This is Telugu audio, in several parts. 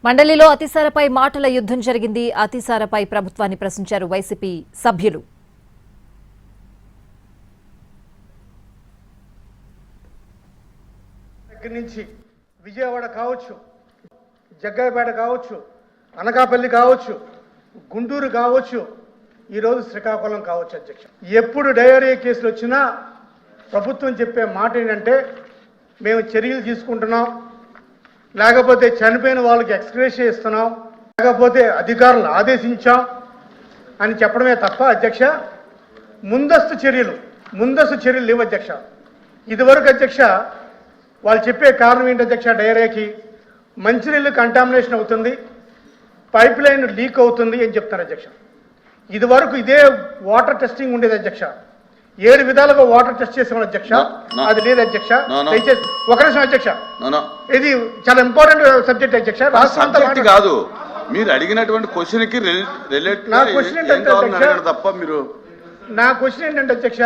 మండలిలో అతిసారపై మాటల యుద్ధం జరిగింది. అతిసారపై ప్రభుత్వాన్ని ప్రశ్నించారు వైసీపీ సభ్యులు. దగ్గర నుంచి విజయవాడ కావచ్చు, జగ్గయ్యపేట కావచ్చు, అనకాపల్లి కావచ్చు, గుంటూరు కావచ్చు, ఈరోజు శ్రీకాకుళం కావచ్చు. అధ్యక్ష, ఎప్పుడు డయేరియా కేసులు వచ్చినా ప్రభుత్వం చెప్పే మాట ఏంటంటే మేము చర్యలు తీసుకుంటున్నాం, లేకపోతే చనిపోయిన వాళ్ళకి ఎక్స్గ్రేషన్ ఇస్తున్నాం, లేకపోతే అధికారులను ఆదేశించాం అని చెప్పడమే తప్ప అధ్యక్ష ముందస్తు చర్యలు లేవు అధ్యక్ష. ఇదివరకు అధ్యక్ష వాళ్ళు చెప్పే కారణం ఏంటి అధ్యక్ష, డయేరియాకి మంచినీళ్ళు కంటామినేషన్ అవుతుంది, పైప్ లైన్ లీక్ అవుతుంది అని చెప్తారు అధ్యక్ష. ఇదివరకు ఇదే వాటర్ టెస్టింగ్ ఉండేది అధ్యక్ష. 7 విధాలుగా వాటర్ టెస్ట్ చేసేవాళ్ళు అధ్యక్ష. అది లేదు అధ్యక్ష. దయచేసి ఒక నిమిషం అధ్యక్ష, ఇది చాలా ఇంపార్టెంట్ సబ్జెక్ట్ అధ్యక్ష. రాష్ట్రం కాదు, మీరు అడిగినటువంటి క్వశ్చన్ కి నా క్వశ్చన్ ఏంటంటే అధ్యక్ష,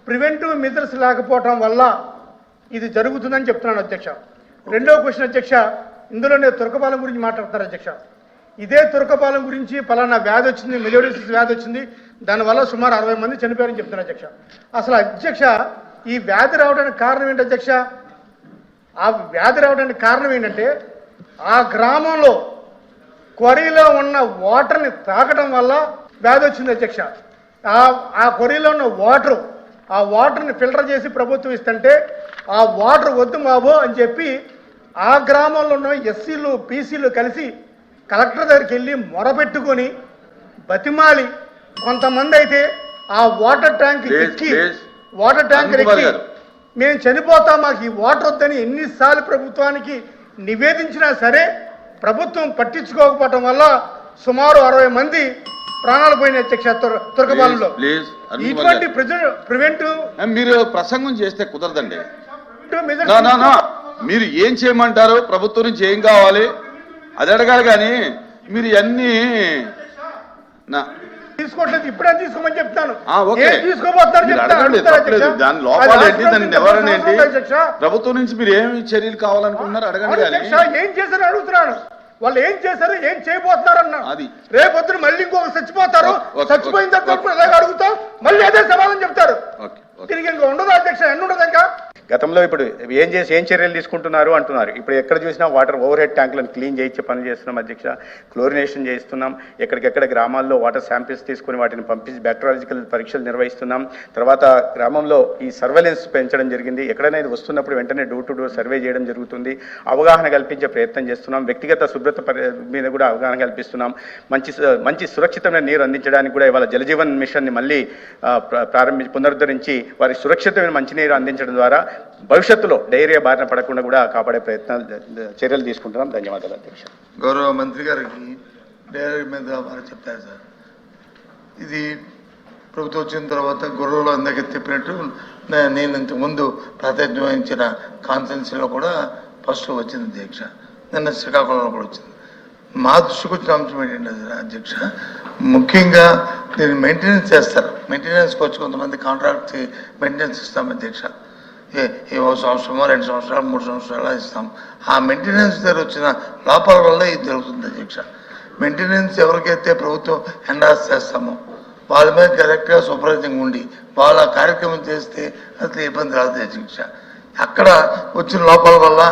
ప్రివెంటివ్ మెజర్స్ లేకపోవటం వల్ల ఇది జరుగుతుందని చెప్తున్నాను అధ్యక్ష. రెండో క్వశ్చన్ అధ్యక్ష, ఇందులోనే తురకపాలెం గురించి మాట్లాడుతున్నారు అధ్యక్ష. ఇదే తురకపాలెం గురించి పలానా వ్యాధి వచ్చింది, మెలోడిసిస్ వ్యాధి వచ్చింది, దానివల్ల సుమారు 60 మంది చనిపోయారని చెప్తున్నారు అధ్యక్ష. అసలు అధ్యక్ష ఈ వ్యాధి రావడానికి కారణం ఏంటి అధ్యక్ష? ఆ వ్యాధి రావడానికి కారణం ఏంటంటే ఆ గ్రామంలో క్వరీలో ఉన్న వాటర్ని తాకడం వల్ల వ్యాధి వచ్చింది అధ్యక్ష. ఆ క్వరీలో ఉన్న ఆ వాటర్ని ఫిల్టర్ చేసి ప్రభుత్వం ఇస్తుంటే ఆ వాటర్ వద్దు బాబు అని చెప్పి ఆ గ్రామంలో ఉన్న ఎస్సీలు పీసీలు కలిసి కలెక్టర్ దగ్గరికి వెళ్ళి మొరపెట్టుకొని బతిమాలి, కొంతమంది అయితే ఆ వాటర్ ట్యాంక్ ఎక్కి మేము చనిపోతాం, మాకు ఈ వాటర్ వద్దని ఎన్నిసార్లు ప్రభుత్వానికి నివేదించినా సరే ప్రభుత్వం పట్టించుకోకపోవటం వల్ల సుమారు 60 మంది ప్రాణాలు పోయిన అధ్యక్ష తురకపాలెంలో. ఇటువంటి ప్రివెంటివ్ మీరు ప్రసంగం చేస్తే కుదరదండి. మీరు ఏం చేయమంటారు, ప్రభుత్వం నుంచి ఏం కావాలి అది అడగాలి, కానీ మీరు అన్ని తీసుకోవట్లేదు. ఇప్పుడే తీసుకోమని చెప్తాను. ప్రభుత్వం నుంచి మీరు ఏమి చర్యలు కావాలనుకుంటున్నారు అడగండి. ఏం చేశారు అడుగుతున్నాను. వాళ్ళు ఏం చేశారు, ఏం చేయబోతున్నారన్న. అది రేపొద్దున మళ్ళీ ఇంకొక చచ్చిపోతారు, చచ్చిపోయిన తర్వాత అలాగే అడుగుతాం, మళ్ళీ అదే సమాధానం చెప్తారు. తిరిగి ఇంకా ఉండదు అధ్యక్ష, ఎన్ని ఉండదు ఇంకా. గతంలో ఇప్పుడు ఏం చర్యలు తీసుకుంటున్నారు అంటున్నారు. ఇప్పుడు ఎక్కడ చూసినా వాటర్ ఓవర్ హెడ్ ట్యాంకులను క్లీన్ చేయించే పని చేస్తున్నాం అధ్యక్ష. క్లోరినేషన్ చేస్తున్నాం. ఎక్కడికెక్కడ గ్రామాల్లో వాటర్ శాంపిల్స్ తీసుకుని వాటిని పంపించి బ్యాక్టీరియాలజికల్ పరీక్షలు నిర్వహిస్తున్నాం. తర్వాత గ్రామంలో ఈ సర్వేలెన్స్ పెంచడం జరిగింది. ఎక్కడైనా ఇది వస్తున్నప్పుడు వెంటనే డోర్ టు డోర్ సర్వే చేయడం జరుగుతుంది. అవగాహన కల్పించే ప్రయత్నం చేస్తున్నాం. వ్యక్తిగత శుభ్రత మీద కూడా అవగాహన కల్పిస్తున్నాం. మంచి సురక్షితమైన నీరు అందించడానికి కూడా ఇవాళ జలజీవన్ మిషన్ని మళ్ళీ పునరుద్ధరించి వారి సురక్షితమైన మంచినీరు అందించడం ద్వారా భవిష్యత్తులో డయేరియా బారిన పడకుండా కూడా కాపాడే చర్యలు తీసుకుంటున్నాం. ధన్యవాదాలు అధ్యక్ష. గౌరవ మంత్రి గారికి డయేరియా మీద వారు చెప్తారు సార్. ఇది ప్రభుత్వం వచ్చిన తర్వాత గొర్రెలో అందరికీ చెప్పినట్టు నేను ఇంతకుముందు ప్రాతినిధ్యం వహించిన కాన్ఫరెన్స్లో కూడా ఫస్ట్ వచ్చింది అధ్యక్ష. నిన్న శ్రీకాకుళంలో కూడా వచ్చింది. మా దృష్టికి వచ్చిన అంశం ఏంటంటే అధ్యక్ష, ముఖ్యంగా దీన్ని మెయింటెనెన్స్ చేస్తారు. మెయింటెనెన్స్కి వచ్చి కొంతమంది కాంట్రాక్ట్ మెయింటెనెన్స్ ఇస్తాం అధ్యక్ష. ఏ సంవత్సరమో 2 సంవత్సరాలు 3 సంవత్సరాలు ఇస్తాం. ఆ మెయింటెనెన్స్ దగ్గర వచ్చిన లోపాల వల్ల ఇది జరుగుతుంది అధ్యక్ష. మెయింటెనెన్స్ ఎవరికైతే ప్రభుత్వం ఎండాస్ చేస్తామో వాళ్ళ మీద కరెక్ట్గా సూపర్వైజింగ్ ఉండి వాళ్ళ కార్యక్రమం చేస్తే అసలు ఇబ్బంది రాదు అధ్యక్ష. అక్కడ వచ్చిన లోపాల వల్ల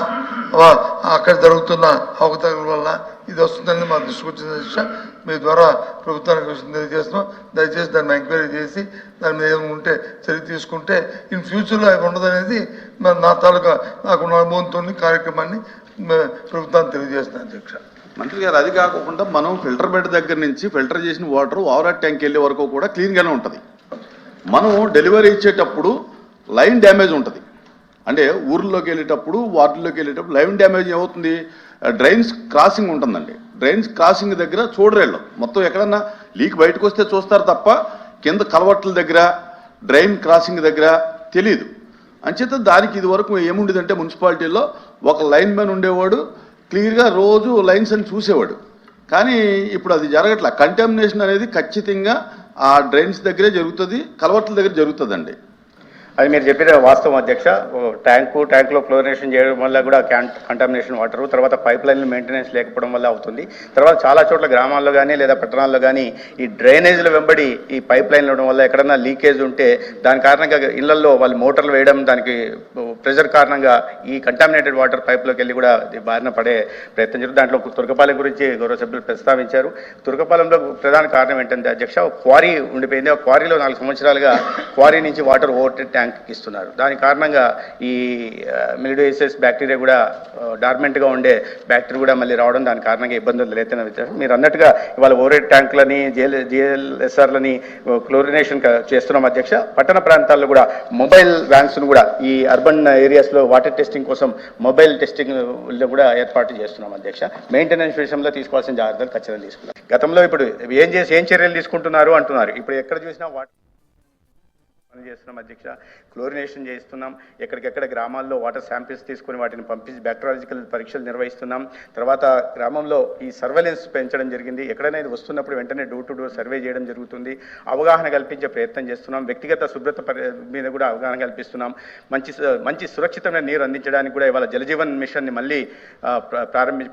అక్కడ జరుగుతున్న అవకతవకల వల్ల ఇది వస్తుందని మా దృష్టికి వచ్చింది అధ్యక్ష. మీ ద్వారా ప్రభుత్వానికి విషయం తెలియజేస్తున్నాం. దయచేసి దాన్ని ఎంక్వైరీ చేసి దాని మీద ఏమైనా ఉంటే చర్య తీసుకుంటే ఇన్ ఫ్యూచర్లో అవి ఉండదనేది నా తాలూకా నాకున్న అనుభవంతో కార్యక్రమాన్ని ప్రభుత్వాన్ని తెలియజేస్తున్నాను అధ్యక్ష. మంత్రి గారు, అది కాకుండా మనం ఫిల్టర్ బెడ్ దగ్గర నుంచి ఫిల్టర్ చేసిన వాటర్ ఓవర్ ట్యాంక్ వెళ్ళే వరకు కూడా క్లీన్గానే ఉంటుంది. మనం డెలివరీ ఇచ్చేటప్పుడు లైన్ డ్యామేజ్ ఉంటుంది. అంటే ఊర్లోకి వెళ్ళేటప్పుడు వార్డుల్లోకి వెళ్ళేటప్పుడు లైన్ డ్యామేజ్ ఏమవుతుంది, డ్రైన్స్ క్రాసింగ్ ఉంటుందండి. డ్రైన్స్ క్రాసింగ్ దగ్గర చూడరేళ్ళు మొత్తం ఎక్కడన్నా లీక్ బయటకు వస్తే చూస్తారు తప్ప కింద కలవట్ల దగ్గర డ్రైన్ క్రాసింగ్ దగ్గర తెలియదు. అంచేత దానికి ఇది వరకు ఏముండేదంటే మున్సిపాలిటీలో ఒక లైన్ మ్యాన్ ఉండేవాడు, క్లియర్గా రోజు లైన్స్ అని చూసేవాడు. కానీ ఇప్పుడు అది జరగట్లా. కంటామినేషన్ అనేది ఖచ్చితంగా ఆ డ్రైన్స్ దగ్గరే జరుగుతుంది, కలవట్ల దగ్గర జరుగుతుందండి. అది మీరు చెప్పిన వాస్తవం అధ్యక్ష. ట్యాంకులో క్లోరినేషన్ చేయడం వల్ల కూడా కంటామినేషన్ వాటర్, తర్వాత పైప్ లైన్లు మెయింటెనెన్స్ లేకపోవడం వల్ల అవుతుంది. తర్వాత చాలా చోట్ల గ్రామాల్లో కానీ లేదా పట్టణాల్లో కానీ ఈ డ్రైనేజీల వెంబడి ఈ పైప్ లైన్లు ఉండడం వల్ల ఎక్కడన్నా లీకేజ్ ఉంటే దాని కారణంగా ఇళ్లలో వాళ్ళు మోటార్లు వేయడం, దానికి ప్రెషర్ కారణంగా ఈ కంటామినేటెడ్ వాటర్ పైప్లోకి వెళ్ళి కూడా బారిన పడే ప్రయత్నం జరుగుతుంది. దాంట్లో తుర్కపాలెం గురించి గౌరవ సభ్యులు ప్రస్తావించారు. తుర్కపాలెంలో ప్రధాన కారణం ఏంటంటే అధ్యక్ష, క్వారీ ఉండిపోయింది. ఆ క్వారీలో 4 సంవత్సరాలుగా క్వారీ నుంచి వాటర్ ఓవర్ ట్యాంక్ ఇస్తున్నారు. దాని కారణంగా ఈ మిలిడోసిస్ బ్యాక్టీరియా కూడా డార్మెంట్గా ఉండే బ్యాక్టీరియా కూడా మళ్ళీ రావడం, దాని కారణంగా ఇబ్బందులు లేతన వ్యత్యాసం. మీరు అన్నట్టుగా ఇవాళ ఓవర్ ట్యాంకులని జిఎల్ఎస్ఆర్లని క్లోరినేషన్ చేస్తున్నాం అధ్యక్ష. పట్టణ ప్రాంతాల్లో కూడా మొబైల్ వ్యాన్స్ను కూడా ఈ అర్బన్ ఏరియాస్లో వాటర్ టెస్టింగ్ కోసం మొబైల్ టెస్టింగ్ కూడా ఏర్పాటు చేస్తున్నాం అధ్యక్ష. మెయింటెనెన్స్ విషయంలో తీసుకోవాల్సిన జాగ్రత్తలు ఖచ్చితంగా తీసుకున్నాం. గతంలో ఇప్పుడు ఏం చర్యలు తీసుకుంటున్నారు అంటున్నారు. ఇప్పుడు ఎక్కడ చూసినా వాటర్ చేస్తున్నాం అధ్యక్ష. క్లోరినేషన్ చేస్తున్నాం. ఎక్కడికెక్కడ గ్రామాల్లో వాటర్ శాంపిల్స్ తీసుకుని వాటిని పంపించి బ్యాక్టీరియాలజికల్ పరీక్షలు నిర్వహిస్తున్నాం. తర్వాత గ్రామంలో ఈ సర్వేలెన్స్ పెంచడం జరిగింది. ఎక్కడైనా ఇది వస్తున్నప్పుడు వెంటనే డోర్ టు డోర్ సర్వే చేయడం జరుగుతుంది. అవగాహన కల్పించే ప్రయత్నం చేస్తున్నాం. వ్యక్తిగత శుభ్రత మీద కూడా అవగాహన కల్పిస్తున్నాం. మంచి సురక్షితమైన నీరు అందించడానికి కూడా ఇవాళ జలజీవన్ మిషన్ని మళ్ళీ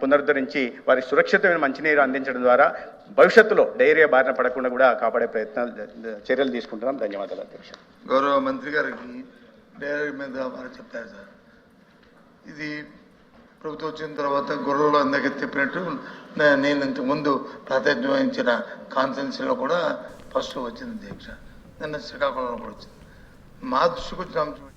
పునరుద్ధరించి వారికి సురక్షితమైన మంచినీరు అందించడం ద్వారా భవిష్యత్తులో డైరియా బారిన పడకుండా కూడా కాపాడే చర్యలు తీసుకుంటున్నాం. ధన్యవాదాలు అధ్యక్ష. గౌరవ మంత్రి గారికి డైరీ మీద వారు చెప్పారు సార్. ఇది ప్రభుత్వం వచ్చిన తర్వాత గొర్రెలో అందరికీ చెప్పినట్టు నేను ఇంతకుముందు ప్రాతినిధ్యం వహించిన కాన్ఫరెన్స్లో కూడా ఫస్ట్ వచ్చింది అధ్యక్ష. నిన్న శ్రీకాకుళంలో కూడా వచ్చింది. మా దృష్టికి వచ్చిన అంశం